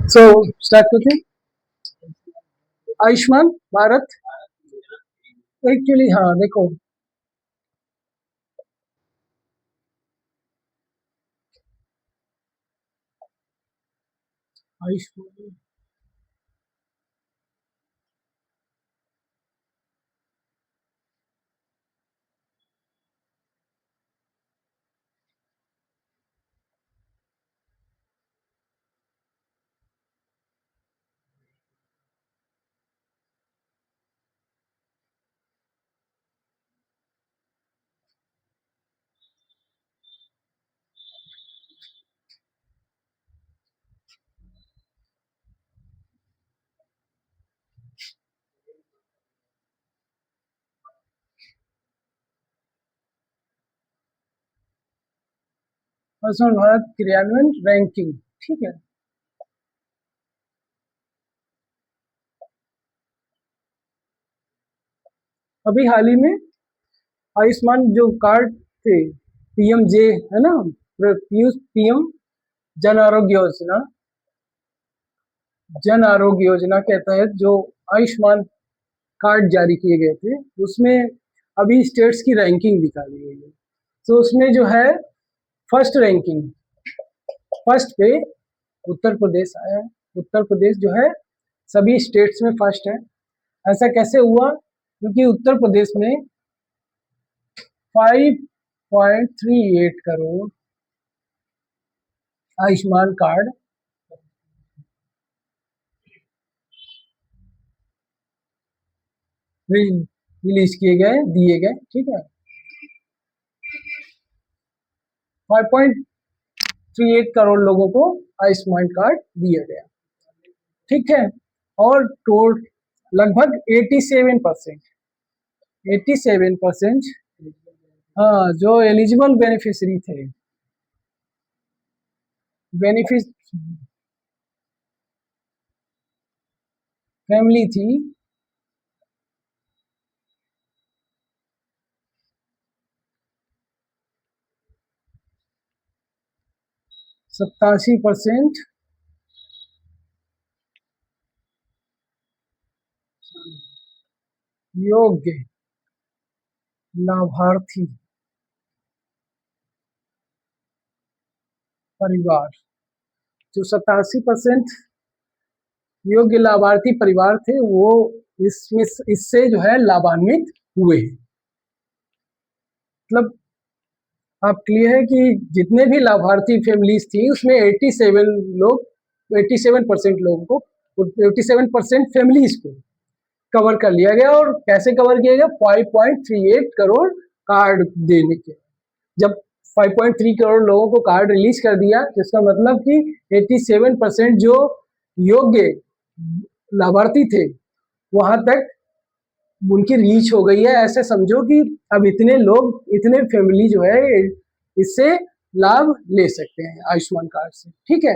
So start करते हैं। Ayushman Bharat actually, हाँ देखो, आयुष्मान आयुष्मान भारत क्रियान्वयन रैंकिंग। ठीक है, अभी हाल ही में आयुष्मान जो कार्ड थे, पीएमजे है ना, पीएम जन आरोग्य योजना, जन आरोग्य योजना के तहत जो आयुष्मान कार्ड जारी किए गए थे, उसमें अभी स्टेट्स की रैंकिंग निकाली गई है। तो उसमें जो है फर्स्ट रैंकिंग, फर्स्ट पे उत्तर प्रदेश आया है। उत्तर प्रदेश जो है सभी स्टेट्स में फर्स्ट है। ऐसा कैसे हुआ? क्योंकि उत्तर प्रदेश में 5.38 करोड़ आयुष्मान कार्ड रिलीज किए गए, दिए गए। ठीक है, 5.38 करोड़ लोगों को आयुष्मान कार्ड दिया गया। ठीक है, और टोल लगभग 87%, 87%, हाँ, जो एलिजिबल बेनिफिशियरी थे, बेनिफिट फैमिली थी, 87% योग्य लाभार्थी परिवार, जो 87% योग्य लाभार्थी परिवार थे, वो इसमें इससे जो है लाभान्वित हुए। मतलब आप क्लियर है कि जितने भी लाभार्थी फैमिलीज थी, उसमें 87 लोग, 87% लोगों को, 87% फैमिलीज को कवर कर लिया गया। और कैसे कवर किया गया? 5.38 करोड़ कार्ड देने के। जब 5.3 करोड़ लोगों को कार्ड रिलीज कर दिया, जिसका मतलब कि 87% जो योग्य लाभार्थी थे, वहां तक उनकी रीच हो गई है। ऐसे समझो कि अब इतने लोग, इतने फैमिली जो है इससे लाभ ले सकते हैं आयुष्मान कार्ड से। ठीक है,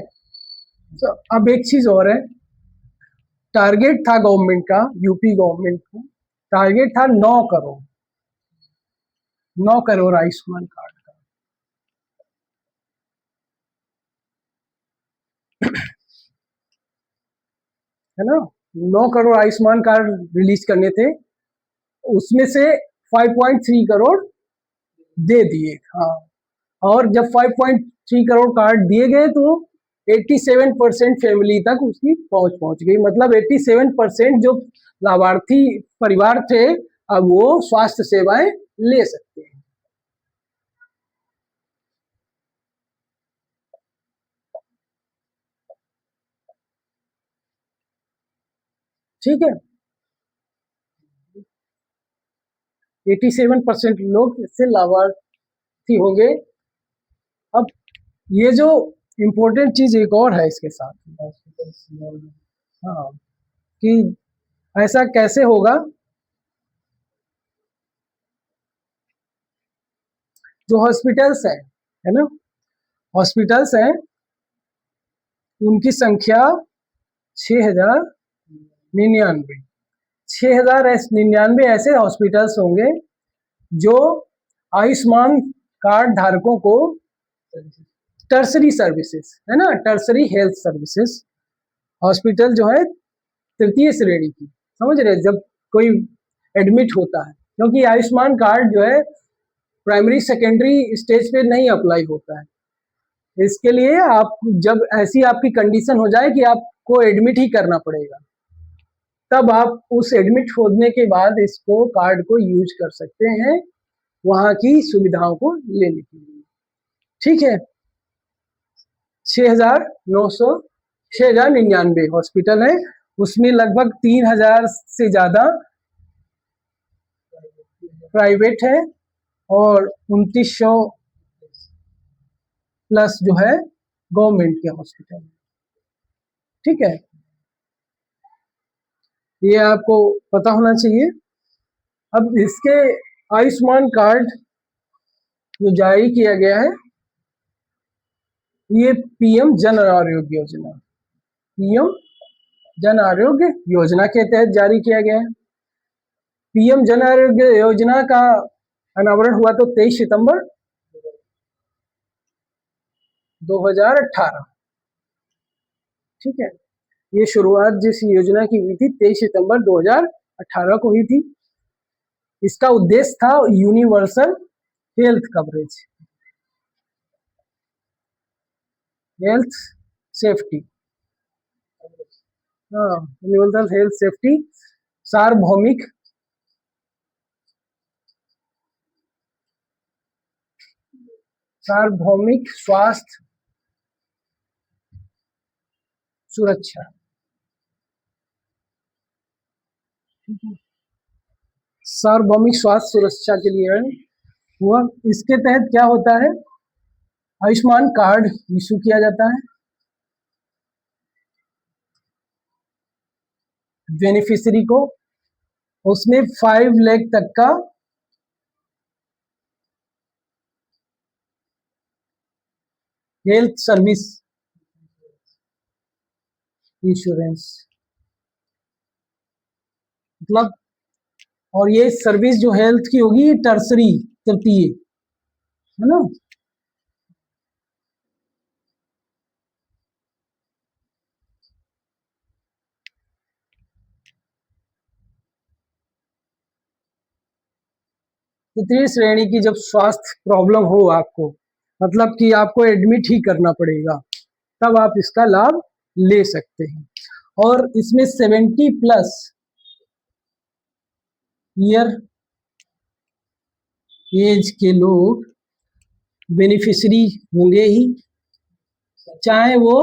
तो अब एक चीज और है, टारगेट था गवर्नमेंट का, यूपी गवर्नमेंट का टारगेट था 9 करोड़, 9 करोड़ आयुष्मान कार्ड का। है ना, 9 करोड़ आयुष्मान कार्ड रिलीज करने थे, उसमें से 5.3 करोड़ दे दिए। हाँ, और जब 5.3 करोड़ कार्ड दिए गए तो 87% फैमिली तक उसकी पहुंच गई। मतलब 87% जो लाभार्थी परिवार थे, अब वो स्वास्थ्य सेवाएं ले सकते हैं। ठीक है, 87% लोग इससे लाभार्थी होंगे। अब ये जो इम्पोर्टेंट चीज एक और है इसके साथ, हाँ, कि ऐसा कैसे होगा? जो हॉस्पिटल्स है ना, हॉस्पिटल्स हैं, उनकी संख्या 6,099, 6,099 ऐसे हॉस्पिटल्स होंगे जो आयुष्मान कार्ड धारकों को टर्सरी सर्विसेज, है ना, टर्सरी हेल्थ सर्विसेज हॉस्पिटल जो है तृतीय श्रेणी की, समझ रहे हैं, जब कोई एडमिट होता है, क्योंकि आयुष्मान कार्ड जो है प्राइमरी सेकेंडरी स्टेज पे नहीं अप्लाई होता है। इसके लिए आप जब ऐसी आपकी कंडीशन हो जाए कि आपको एडमिट ही करना पड़ेगा, तब आप उस एडमिट होने के बाद इसको कार्ड को यूज कर सकते हैं वहां की सुविधाओं को लेने के लिए। ठीक है, 6,900 6,099 हॉस्पिटल है, उसमें लगभग 3,000 से ज्यादा प्राइवेट है और 2,900 प्लस जो है गवर्नमेंट के हॉस्पिटल। ठीक है, ये आपको पता होना चाहिए। अब इसके आयुष्मान कार्ड जो जारी किया गया है, ये पीएम जन आरोग्य योजना, पीएम जन आरोग्य योजना के तहत जारी किया गया है। पीएम जन आरोग्य योजना का अनावरण हुआ तो 23 सितंबर 2018। ठीक है, ये शुरुआत जिस योजना की हुई थी 23 सितंबर 2018 को हुई थी। इसका उद्देश्य था universal health coverage, health safety, हाँ, यूनिवर्सल हेल्थ सेफ्टी, सार्वभौमिक सार्वभौमिक स्वास्थ्य सुरक्षा। सार्वभौमिक स्वास्थ्य सुरक्षा के लिए हुआ। इसके तहत क्या होता है, आयुष्मान कार्ड इशू किया जाता है, बेनिफिशियरी को, उसमें 5 लाख तक का हेल्थ सर्विस इंश्योरेंस, मतलब, और ये सर्विस जो हेल्थ की होगी टर्सरी, तृतीय, है ना। तृतीय श्रेणी की जब स्वास्थ्य प्रॉब्लम हो आपको, मतलब कि आपको एडमिट ही करना पड़ेगा, तब आप इसका लाभ ले सकते हैं। और इसमें 70 प्लस ईयर एज के लोग बेनिफिशियरी होंगे ही, चाहे वो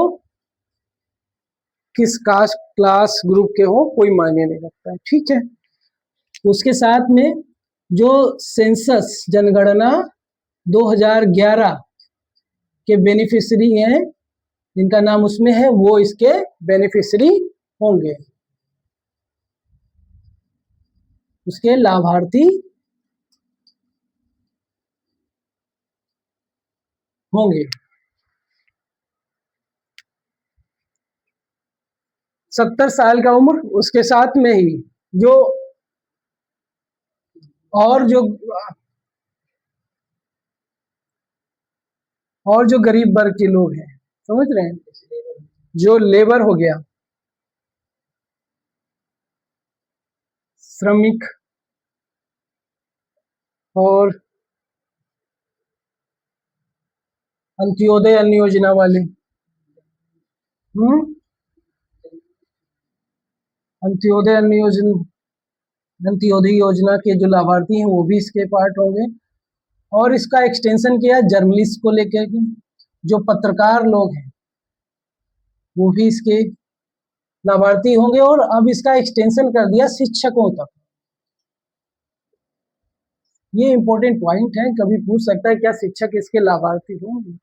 किस कास्ट क्लास ग्रुप के हो, कोई मायने नहीं रखता है। ठीक है, उसके साथ में जो सेंसस जनगणना 2011 के बेनिफिशियरी हैं, जिनका नाम उसमें है, वो इसके बेनिफिशियरी होंगे, उसके लाभार्थी होंगे। 70 साल का उम्र, उसके साथ में ही जो और जो और जो गरीब वर्ग के लोग हैं, समझ रहे हैं, जो लेबर हो गया, श्रमिक और अंत्योदय अन्न योजना वाले, अंत्योदय अन्न योजना, अंत्योदय योजना के जो लाभार्थी हैं वो भी इसके पार्ट होंगे। और इसका एक्सटेंशन किया जर्नलिस्ट को लेकर के, जो पत्रकार लोग हैं वो भी इसके लाभार्थी होंगे। और अब इसका एक्सटेंशन कर दिया शिक्षकों तक। ये इंपॉर्टेंट पॉइंट है, कभी पूछ सकता है क्या शिक्षक इसके लाभार्थी होंगे,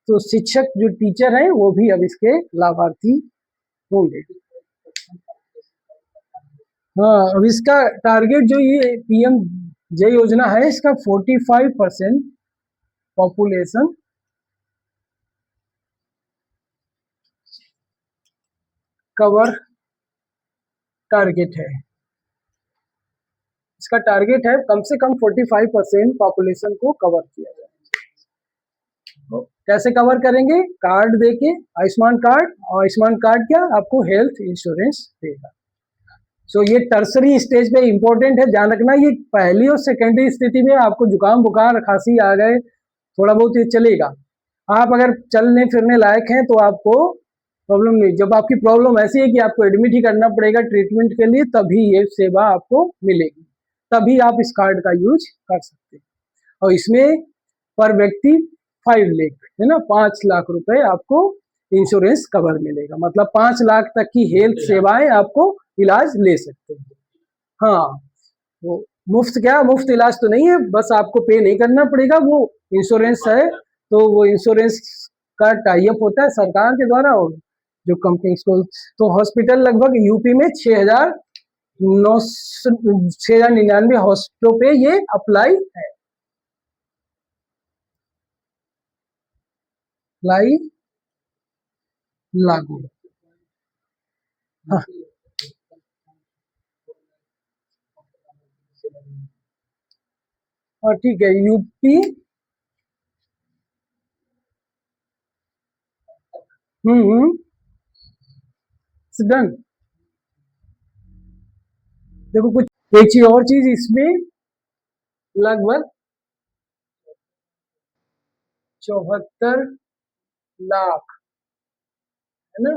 तो शिक्षक जो टीचर हैं वो भी अब इसके लाभार्थी होंगे। हाँ, अब इसका टारगेट जो ये पीएम जय योजना है, इसका 45% पॉपुलेशन कवर टारगेट है। इसका टारगेट है कम से कम 45% पॉपुलेशन को कवर किया जाए। तो कैसे कवर करेंगे? कार्ड देके, आयुष्मान कार्ड, और आयुष्मान कार्ड क्या आपको हेल्थ इंश्योरेंस देगा। सो ये टर्सरी स्टेज पे इंपॉर्टेंट है, ध्यान रखना। ये पहली और सेकेंडरी स्थिति में आपको जुकाम बुखार खांसी आ गए, थोड़ा बहुत ये चलेगा। आप अगर चलने फिरने लायक हैं तो आपको प्रॉब्लम नहीं। जब आपकी प्रॉब्लम ऐसी है कि आपको एडमिट ही करना पड़ेगा ट्रीटमेंट के लिए, तभी ये सेवा आपको मिलेगी, तभी आप इस कार्ड का यूज कर सकते हैं। और इसमें पर व्यक्ति 5 लाख है ना, 5 लाख रुपए आपको इंश्योरेंस कवर मिलेगा, मतलब 5 लाख तक की हेल्थ सेवाएं आपको इलाज ले सकते हैं। हाँ, वो मुफ्त क्या, मुफ्त इलाज तो नहीं है, बस आपको पे नहीं करना पड़ेगा, वो इंश्योरेंस है। तो वो इंश्योरेंस का टाई अप होता है सरकार के द्वारा और जो कंपनी को। तो हॉस्पिटल लगभग यूपी में 6,999 हॉस्पिटलों पे ये अप्लाई है, अप्लाई लागू। हाँ, और ठीक है, यूपी। हम्म, डन। देखो कुछ एक चीज और चीज इसमें, लगभग 74 लाख है ना,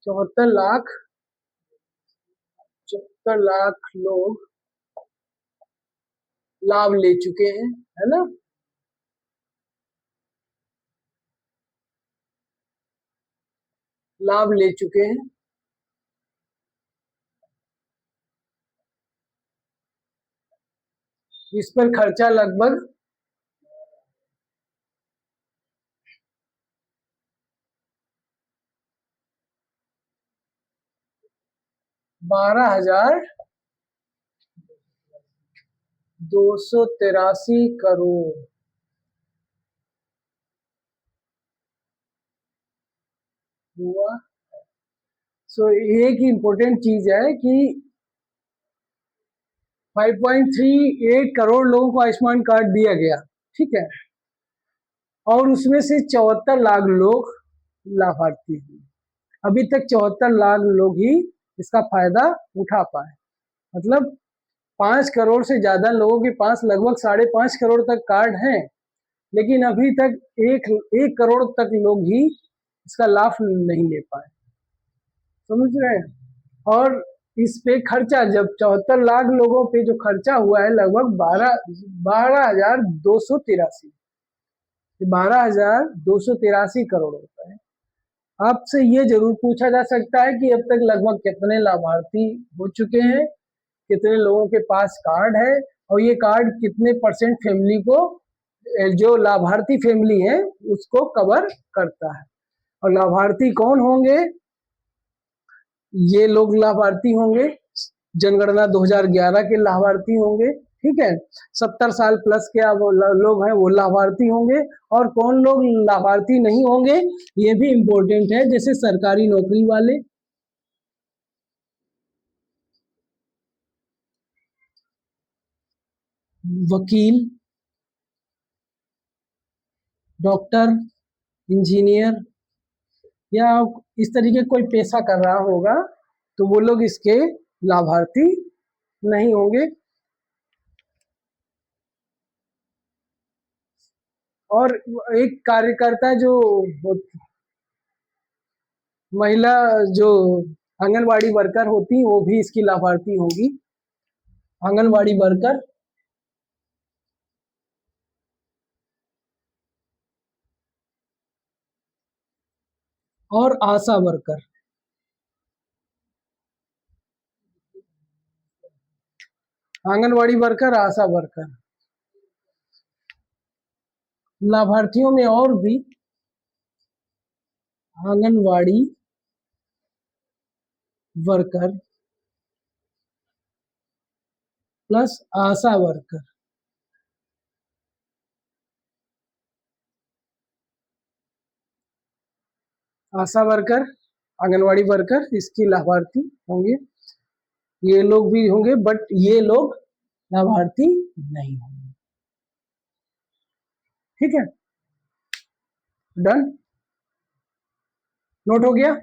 74 लाख, 74 लाख लोग लाभ ले चुके हैं, है ना। लाभ ले चुके हैं। इस पर खर्चा लगभग 12,283 करोड़ हुआ। सो एक इम्पोर्टेंट चीज है कि 5.38 करोड़ लोगों को आयुष्मान कार्ड दिया गया, ठीक है, और उसमें से 74 लाख लोग लाभार्थी हैं। अभी तक 74 लाख लोग ही इसका फायदा उठा पाए, मतलब 5 करोड़ से ज्यादा लोगों के पास लगभग 5.5 करोड़ तक कार्ड हैं, लेकिन अभी तक एक करोड़ तक लोग ही इसका लाभ नहीं ले पाए, समझ रहे हैं। और इस पे खर्चा, जब 74 लाख लोगों पे जो खर्चा हुआ है लगभग 12,283 करोड़ रुपए। आपसे ये जरूर पूछा जा सकता है कि अब तक लगभग कितने लाभार्थी हो चुके हैं, कितने लोगों के पास कार्ड है, और ये कार्ड कितने परसेंट फैमिली को, जो लाभार्थी फैमिली है उसको कवर करता है। और लाभार्थी कौन होंगे? ये लोग लाभार्थी होंगे, जनगणना 2011 के लाभार्थी होंगे, ठीक है। 70 साल प्लस के वो लोग हैं, वो लाभार्थी होंगे। और कौन लोग लाभार्थी नहीं होंगे, ये भी इम्पोर्टेंट है, जैसे सरकारी नौकरी वाले, वकील, डॉक्टर, इंजीनियर, या इस तरीके कोई पेशा कर रहा होगा, तो वो लोग इसके लाभार्थी नहीं होंगे। और एक कार्यकर्ता जो महिला, जो आंगनवाड़ी वर्कर होती, वो भी इसकी लाभार्थी होगी, आंगनवाड़ी वर्कर और आशा वर्कर। आंगनवाड़ी वर्कर, आशा वर्कर, लाभार्थियों में और भी आंगनवाड़ी वर्कर प्लस आशा वर्कर। आशा वर्कर, आंगनवाड़ी वर्कर इसकी लाभार्थी होंगे, ये लोग भी होंगे, बट ये लोग लाभार्थी नहीं होंगे, ठीक है। डन, नोट हो गया।